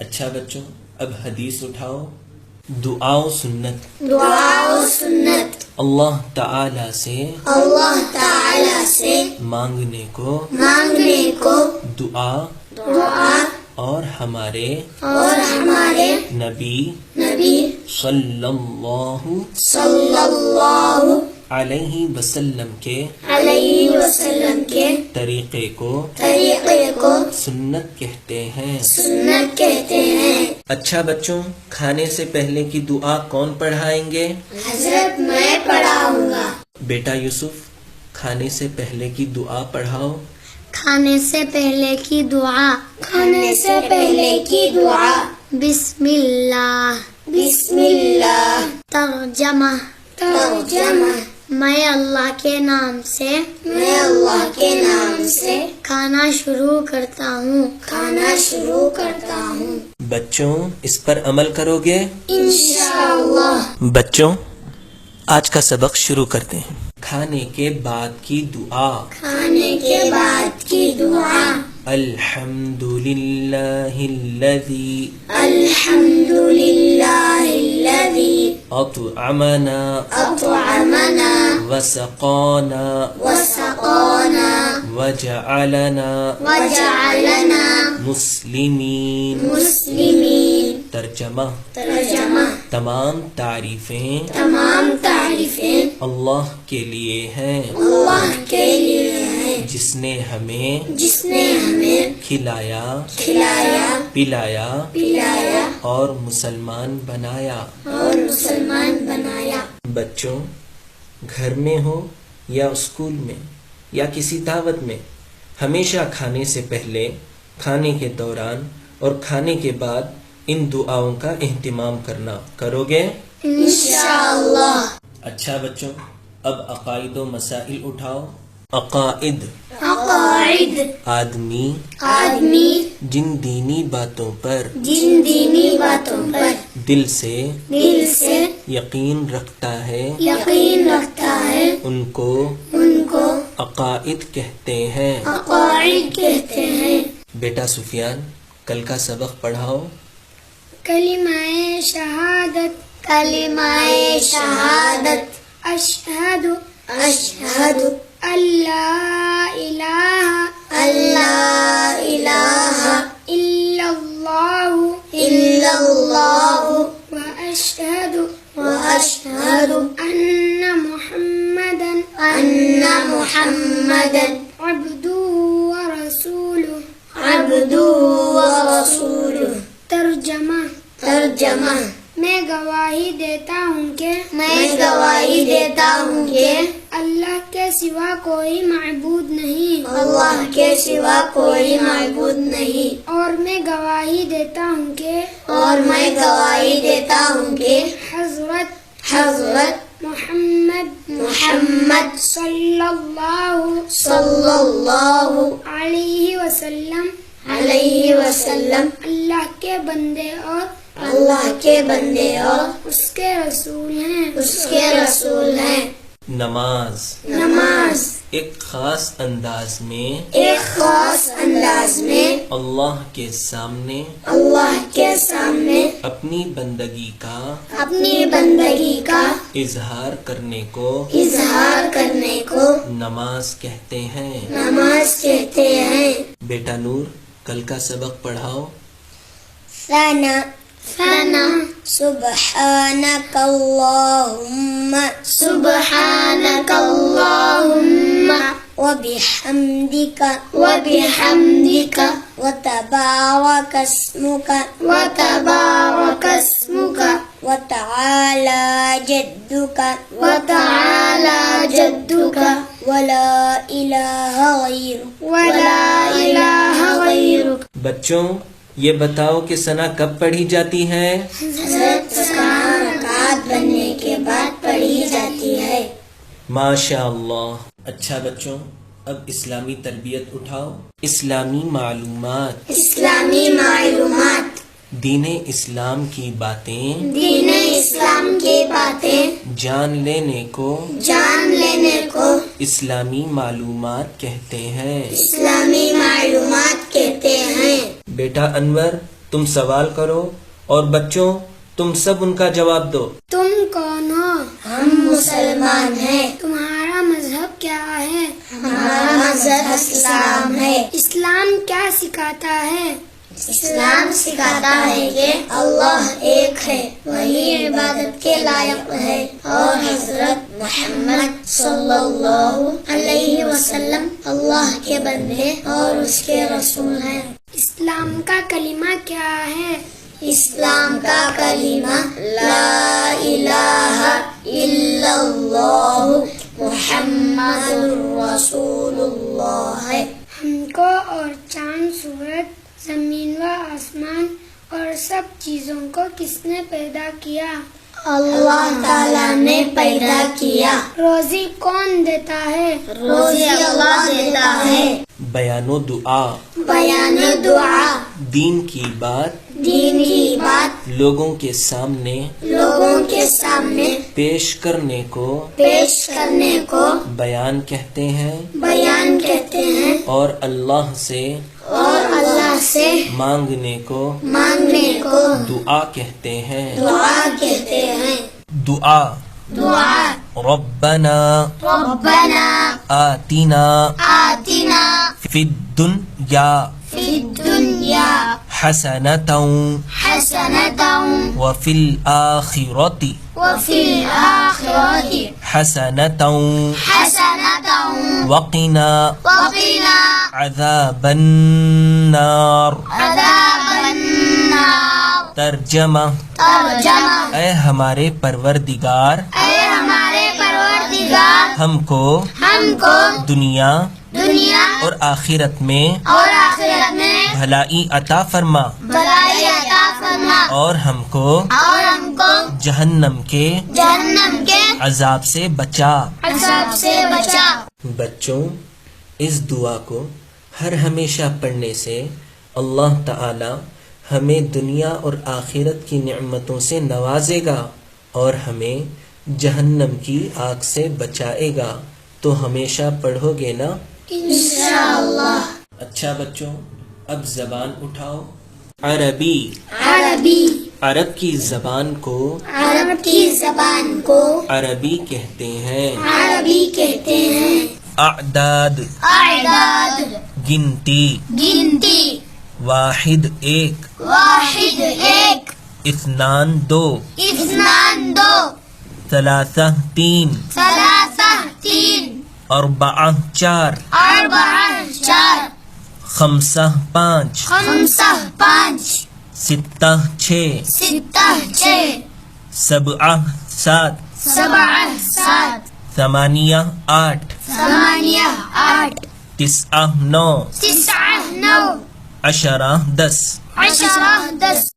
اچھا بچوں، اب حدیث اٹھاؤ. دعا و سنت. دعا و سنت اللہ تعالی سے اللہ تعالی سے مانگنے کو دعا دعا اور ہمارے نبی نبی صلی اللہ صلی اللہ علیہ وسلم کے طریقے کو سنت کہتے ہیں. کہتے ہیں. اچھا بچوں، کھانے سے پہلے کی دعا کون پڑھائیں گے؟ حضرت میں پڑھاؤں گا. بیٹا یوسف، کھانے سے پہلے کی دعا پڑھاؤ. کھانے سے پہلے کی دعا بسم اللہ. ترجمہ میں اللہ کے نام سے کھانا شروع کرتا ہوں. بچوں، اس پر عمل کرو گے؟ انشاءاللہ. بچوں، آج کا سبق شروع کرتے ہیں. کھانے کے بعد کی دعا. الحمد للہ الذی اطعمنا وسقانا وجعلنا مسلمین. ترجمہ تمام تعریفیں اللہ کے لیے ہیں جس نے ہمیں کھلایا پلایا اور مسلمان بنایا. بچوں، گھر میں ہو یا اسکول میں یا کسی دعوت میں ہمیشہ کھانے سے پہلے، کھانے کے دوران اور کھانے کے بعد ان دعاؤں کا اہتمام کرو گے؟ انشاءاللہ. اچھا بچوں، اب عقائد و مسائل اٹھاؤ. عقائد آدمی جن دینی باتوں پر دل سے یقین رکھتا ہے ان کو عقائد کہتے ہیں. بیٹا سفیان، کل کا سبق پڑھاؤ. کلمہ شہادت اشہد اللہ الہ الا اللہ واشہد ان محمدا عبدہ ورسولہ. ترجمہ میں گواہی دیتا ہوں کہ اللہ کے سوا کوئی معبود نہیں. اور میں گواہی دیتا ہوں کہ حضرت محمد صلی اللہ علیہ وسلم اللہ کے بندے اور اس کے رسول ہیں. نماز ایک خاص انداز میں اللہ کے سامنے اپنی بندگی کا اظہار کرنے کو نماز کہتے ہیں. بیٹا نور، کل کا سبق پڑھاؤ. ثنا سبحانک اللہم وبحمدک وتبارک اسمک وتعالی جدک ولا الہ غیرک. بچوں، یہ بتاؤ کہ ثنا کب پڑھی جاتی ہے؟ حضرت رکعت بننے کے بعد پڑھی جاتی ہے. ماشاء اللہ. اچھا بچوں، اب اسلامی تربیت اٹھاؤ. اسلامی معلومات دین اسلام کی باتیں جان لینے کو اسلامی معلومات کہتے ہیں. بیٹا انور، تم سوال کرو اور بچوں تم سب ان کا جواب دو۔ تم کون ہو؟ ہم مسلمان ہیں۔ تمہارا مذہب کیا ہے؟ ہمارا مذہب اسلام ہے۔ اسلام کیا سکھاتا ہے؟ اسلام سکھاتا ہے کہ اللہ ایک ہے، وہی عبادت کے لائق ہے، اور حضرت محمد صلی اللہ علیہ وسلم اللہ کے بندے اور اس کے رسول ہیں۔ اسلام کا کلمہ کیا ہے؟ اسلام کا کلمہ لا الہ الا اللہ محمد رسول اللہ ہے۔ ہم کو اور چاند، سورج، زمین و آسمان اور سب چیزوں کو کس نے پیدا کیا؟ اللہ تعالیٰ نے پیدا کیا۔ روزی کون دیتا ہے؟ روزی اللہ دیتا ہے۔ بیان و دعا، بیان دعا، دین کی بات دین کی بات لوگوں کے سامنے لوگوں کے سامنے پیش کرنے کو پیش کرنے کو بیان کہتے ہیں، بیان کہتے ہیں، اور اللہ سے اور اللہ سے مانگنے کو مانگنے کو دعا کہتے ہیں۔ دعا کہتے ہیں۔ دعا، دعا، ربنا ربنا آتنا آتنا فی الدنیا فی الدنیا حسنۃ حسنۃ وفی الآخرۃ وفی الآخرۃ حسنۃ حسنۃ وقنا وقنا عذاب النار۔ عذاب النار۔ ترجمہ، ترجمہ، اے ہمارے پروردگار، اے ہمارے پروردگار، ہم کو دنیا دنیا اور آخرت میں اور آخرت میں بھلائی عطا فرما، بھلائی عطا فرما، اور ہم کو جہنم کے عذاب سے بچا۔ عذاب سے بچا۔ بچوں، اس دعا کو ہر ہمیشہ پڑھنے سے اللہ تعالی ہمیں دنیا اور آخرت کی نعمتوں سے نوازے گا اور ہمیں جہنم کی آگ سے بچائے گا۔ تو ہمیشہ پڑھو گے نا؟ انشاءاللہ۔ اچھا بچوں، اب زبان اٹھاؤ۔ عربی، عربی، عرب کی زبان کو عرب کی زبان کو عربی کہتے ہیں۔ عربی کہتے ہیں۔ اعداد، اعداد، گنتی، گنتی، واحد ایک، واحد ایک، اثنان دو، اثنان دو، ثلاثہ تین، ثلاثہ تین، اربعہ چار، اربعہ چار، خمسہ پانچ، خمسہ پانچ، ستہ چھ، ستہ چھ، سبعہ سات، سبعہ سات، ثمانیہ آٹھ، ثمانیہ آٹھ، تسعہ نو، تسعہ نو، عشرہ دس۔ عشرہ دس۔